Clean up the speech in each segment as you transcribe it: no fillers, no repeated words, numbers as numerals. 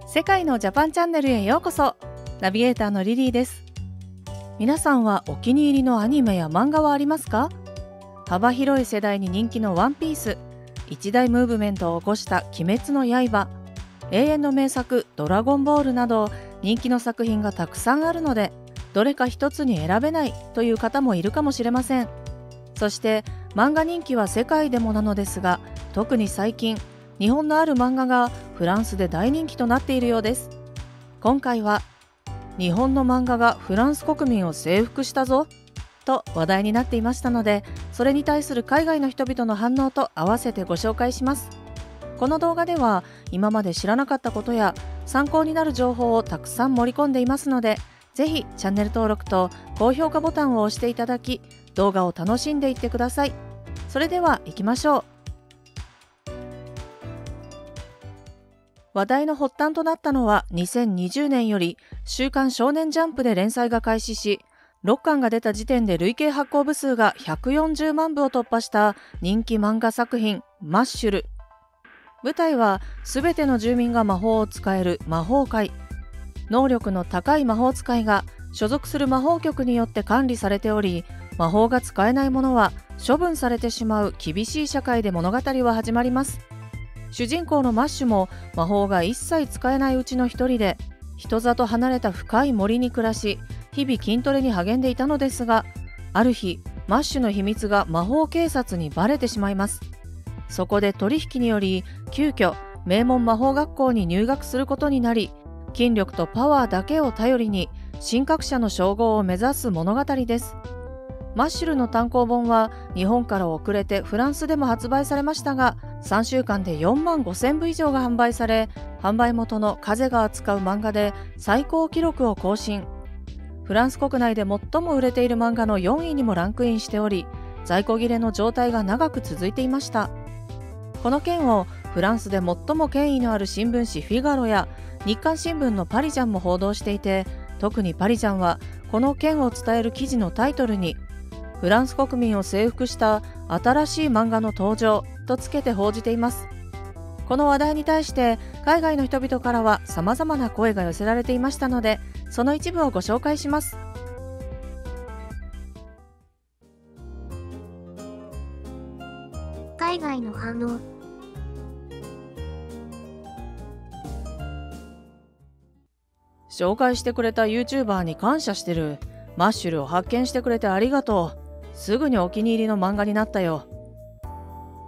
世界のジャパンチャンネルへようこそ。ナビゲーターのリリーです。皆さんはお気に入りのアニメや漫画はありますか？幅広い世代に人気のワンピース、一大ムーブメントを起こした鬼滅の刃、永遠の名作ドラゴンボールなど人気の作品がたくさんあるので、どれか一つに選べないという方もいるかもしれません。そして漫画人気は世界でもなのですが、特に最近日本のある漫画がフランスで大人気となっているようです。今回は日本の漫画がフランス国民を征服したぞと話題になっていましたので、それに対する海外の人々の反応と合わせてご紹介します。この動画では今まで知らなかったことや参考になる情報をたくさん盛り込んでいますので、ぜひチャンネル登録と高評価ボタンを押していただき、動画を楽しんでいってください。それでは行きましょう。話題の発端となったのは2020年より週刊少年ジャンプで連載が開始し、6巻が出た時点で累計発行部数が140万部を突破した人気漫画作品マッシュル。舞台はすべての住民が魔法を使える魔法界。能力の高い魔法使いが所属する魔法局によって管理されており、魔法が使えない者は処分されてしまう厳しい社会で物語は始まります。主人公のマッシュも魔法が一切使えないうちの一人で、人里離れた深い森に暮らし、日々筋トレに励んでいたのですが、ある日マッシュの秘密が魔法警察にバレてしまいます。そこで取引により急遽名門魔法学校に入学することになり、筋力とパワーだけを頼りに神格者の称号を目指す物語です。マッシュルの単行本は日本から遅れてフランスでも発売されましたが、3週間で4万5,000部以上が販売され、販売元の風が扱う漫画で最高記録を更新。フランス国内で最も売れている漫画の4位にもランクインしており、在庫切れの状態が長く続いていました。この件をフランスで最も権威のある新聞紙フィガロや日刊新聞のパリジャンも報道していて、特にパリジャンはこの件を伝える記事のタイトルに、フランス国民を征服した新しい漫画の登場とつけて報じています。この話題に対して海外の人々からは様々な声が寄せられていましたので、その一部をご紹介します。海外の反応。紹介してくれた YouTuber に感謝してる。マッシュルを発見してくれてありがとう。すぐにお気に入りの漫画になったよ。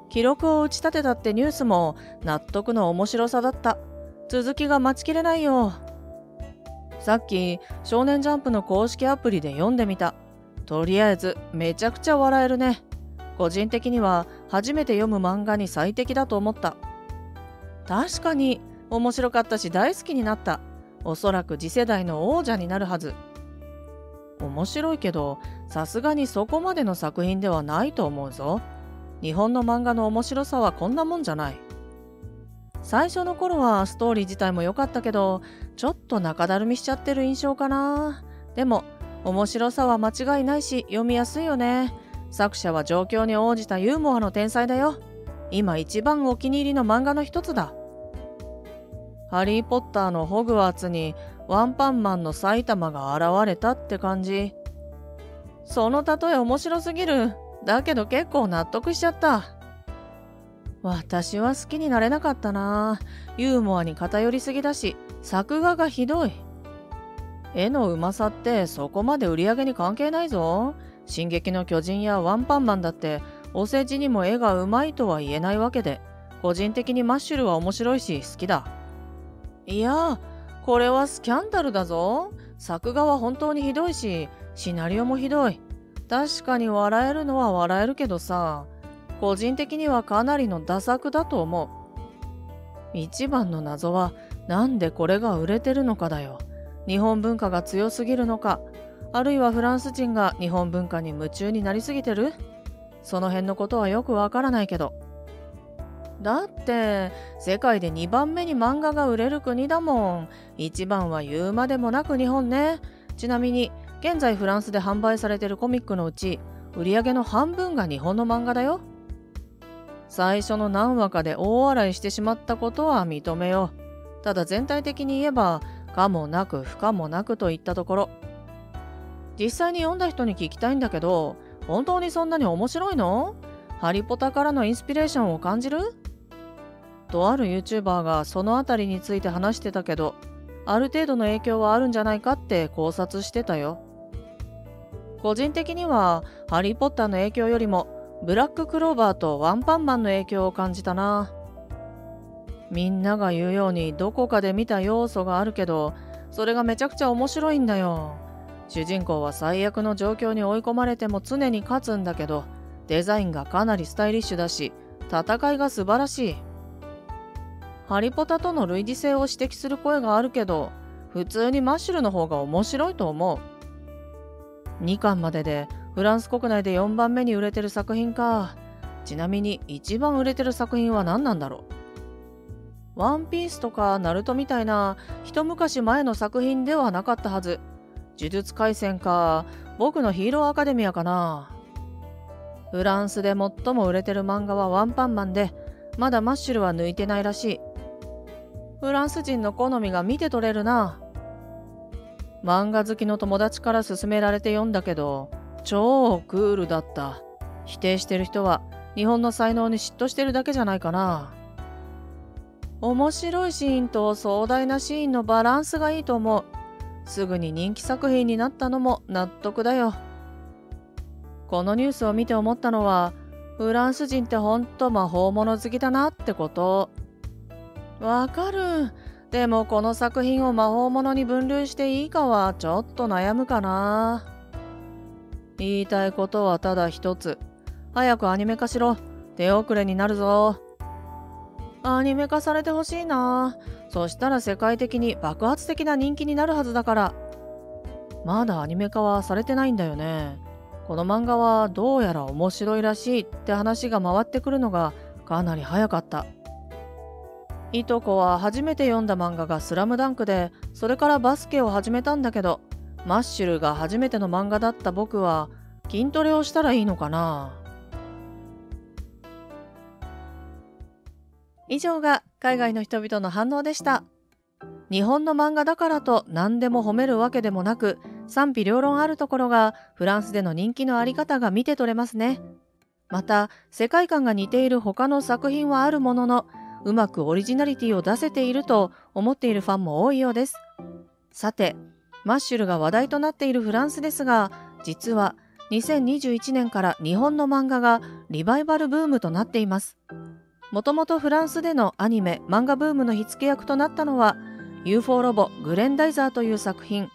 記録を打ち立てたってニュースも納得の面白さだった。続きが待ちきれないよ。さっき少年ジャンプの公式アプリで読んでみた。とりあえずめちゃくちゃ笑えるね。個人的には初めて読む漫画に最適だと思った。確かに面白かったし大好きになった。おそらく次世代の王者になるはず。面白いけど、さすがにそこまでの作品ではないと思うぞ。日本の漫画の面白さはこんなもんじゃない。最初の頃はストーリー自体も良かったけど、ちょっと中だるみしちゃってる印象かな。でも面白さは間違いないし読みやすいよね。作者は状況に応じたユーモアの天才だよ。今一番お気に入りの漫画の一つだ。ハリーポッターのホグワーツにワンパンマンの埼玉が現れたって感じ。その例え面白すぎる。だけど結構納得しちゃった。私は好きになれなかったな。ユーモアに偏りすぎだし、作画がひどい。絵のうまさってそこまで売り上げに関係ないぞ。進撃の巨人やワンパンマンだってお世辞にも絵がうまいとは言えないわけで、個人的にマッシュルは面白いし好きだ。いや、これはスキャンダルだぞ。作画は本当にひどいし、シナリオもひどい。確かに笑えるのは笑えるけどさ、個人的にはかなりのダ作だと思う。一番の謎はなんでこれが売れてるのかだよ。日本文化が強すぎるのか、あるいはフランス人が日本文化に夢中になりすぎてる？その辺のことはよくわからないけど。だって世界で2番目に漫画が売れる国だもん。1番は言うまでもなく日本ね。ちなみに現在フランスで販売されているコミックのうち売り上げの半分が日本の漫画だよ。最初の何話かで大笑いしてしまったことは認めよう。ただ全体的に言えば、可もなく不可もなくといったところ。実際に読んだ人に聞きたいんだけど、本当にそんなに面白いの？ハリポタからのインスピレーションを感じる？とある YouTuber がそのあたりについて話してたけど、ある程度の影響はあるんじゃないかって考察してたよ。個人的にはハリーポッターの影響よりもブラッククローバーとワンパンマンの影響を感じたな。みんなが言うようにどこかで見た要素があるけど、それがめちゃくちゃ面白いんだよ。主人公は最悪の状況に追い込まれても常に勝つんだけど、デザインがかなりスタイリッシュだし、戦いが素晴らしい。ハリポタとの類似性を指摘する声があるけど、普通にマッシュルの方が面白いと思う。2巻まででフランス国内で4番目に売れてる作品か。ちなみに一番売れてる作品は何なんだろう。ワンピースとかナルトみたいな一昔前の作品ではなかったはず。呪術廻戦か、僕のヒーローアカデミアかな。フランスで最も売れてる漫画はワンパンマンで、まだマッシュルは抜いてないらしい。フランス人の好みが見て取れるな。漫画好きの友達から勧められて読んだけど、超クールだった。否定してる人は日本の才能に嫉妬してるだけじゃないかな。面白いシーンと壮大なシーンのバランスがいいと思う。すぐに人気作品になったのも納得だよ。このニュースを見て思ったのは、フランス人ってほんと魔法物好きだなってこと。わかる。でもこの作品を魔法物に分類していいかはちょっと悩むかな。言いたいことはただ一つ。早くアニメ化しろ。手遅れになるぞ。アニメ化されてほしいな。そしたら世界的に爆発的な人気になるはずだから。まだアニメ化はされてないんだよね。この漫画はどうやら面白いらしいって話が回ってくるのがかなり早かった。いとこは初めて読んだ漫画がスラムダンクで、それからバスケを始めたんだけど、マッシュルが初めての漫画だった僕は筋トレをしたらいいのかな。以上が海外の人々の反応でした。日本の漫画だからと何でも褒めるわけでもなく、賛否両論あるところがフランスでの人気のあり方が見て取れますね。また世界観が似ている他の作品はあるものの、うまくオリジナリティを出せていると思っているファンも多いようです。さて、マッシュルが話題となっているフランスですが、実は2021年から日本の漫画がリバイバルブームとなっています。もともとフランスでのアニメ・漫画ブームの火付け役となったのは UFO ロボグレンダイザーという作品。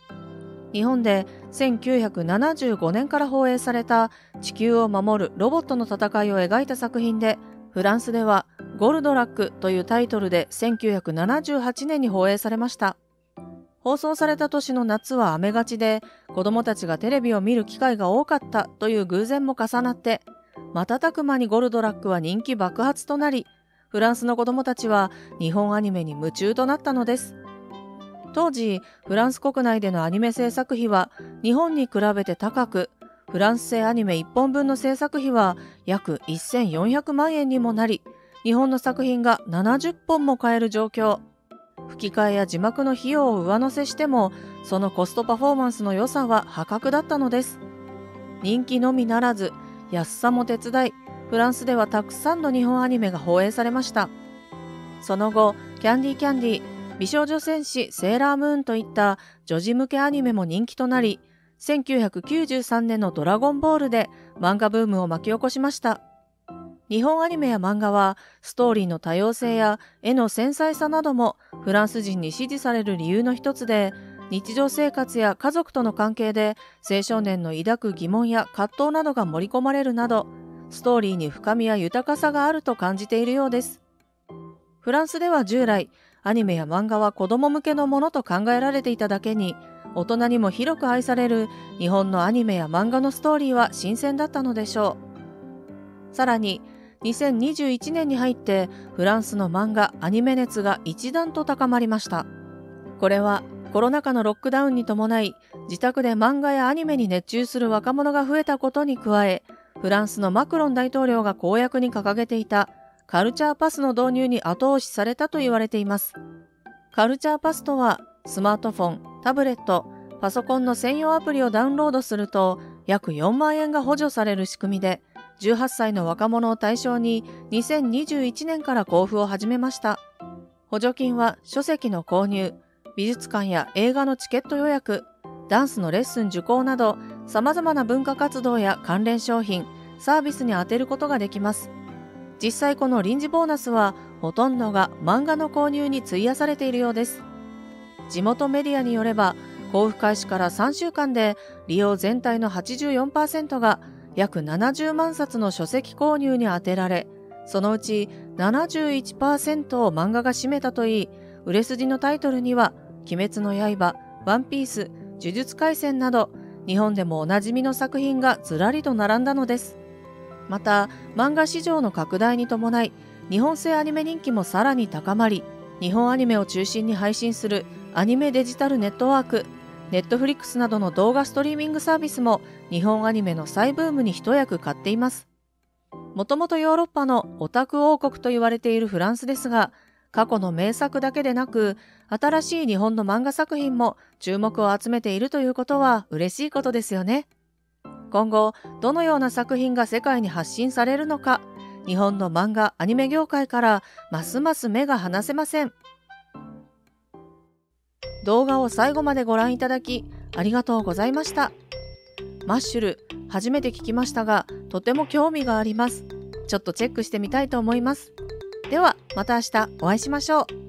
日本で1975年から放映された地球を守るロボットの戦いを描いた作品で、フランスではゴルドラックというタイトルで1978年に放映されました。放送された年の夏は雨がちで、子供たちがテレビを見る機会が多かったという偶然も重なって、瞬く間にゴルドラックは人気爆発となり、フランスの子供たちは日本アニメに夢中となったのです。当時、フランス国内でのアニメ制作費は日本に比べて高く、フランス製アニメ1本分の制作費は約1400万円にもなり、日本の作品が70本も買える状況。吹き替えや字幕の費用を上乗せしても、そのコストパフォーマンスの良さは破格だったのです。人気のみならず、安さも手伝い、フランスではたくさんの日本アニメが放映されました。その後、キャンディーキャンディー、美少女戦士セーラームーンといった女児向けアニメも人気となり、1993年のドラゴンボールで漫画ブームを巻き起こしました。日本アニメや漫画はストーリーの多様性や絵の繊細さなどもフランス人に支持される理由の一つで、日常生活や家族との関係で青少年の抱く疑問や葛藤などが盛り込まれるなど、ストーリーに深みや豊かさがあると感じているようです。フランスでは従来、アニメや漫画は子供向けのものと考えられていただけに、大人にも広く愛される日本のアニメや漫画のストーリーは新鮮だったのでしょう。さらに、2021年に入ってフランスの漫画・アニメ熱が一段と高まりました。これはコロナ禍のロックダウンに伴い、自宅で漫画やアニメに熱中する若者が増えたことに加え、フランスのマクロン大統領が公約に掲げていたカルチャーパスの導入に後押しされたと言われています。カルチャーパスとは、スマートフォン、タブレット、パソコンの専用アプリをダウンロードすると約4万円が補助される仕組みで、18歳の若者を対象に2021年から交付を始めました。補助金は書籍の購入、美術館や映画のチケット予約、ダンスのレッスン受講など様々な文化活動や関連商品、サービスに充てることができます。実際この臨時ボーナスはほとんどが漫画の購入に費やされているようです。地元メディアによれば、交付開始から3週間で利用全体の 84% が約70万冊の書籍購入に充てられ、そのうち 71% を漫画が占めたといい、売れ筋のタイトルには鬼滅の刃、ワンピース、呪術廻戦など日本でもおなじみの作品がずらりと並んだのです。また漫画市場の拡大に伴い、日本製アニメ人気もさらに高まり、日本アニメを中心に配信するアニメデジタルネットワーク、ネットフリックスなどの動画ストリーミングサービスも日本アニメの再ブームに一役買っています。もともとヨーロッパのオタク王国と言われているフランスですが、過去の名作だけでなく、新しい日本の漫画作品も注目を集めているということは嬉しいことですよね。今後、どのような作品が世界に発信されるのか、日本の漫画・アニメ業界からますます目が離せません。動画を最後までご覧いただきありがとうございました。マッシュル、初めて聞きましたが、とても興味があります。ちょっとチェックしてみたいと思います。では、また明日お会いしましょう。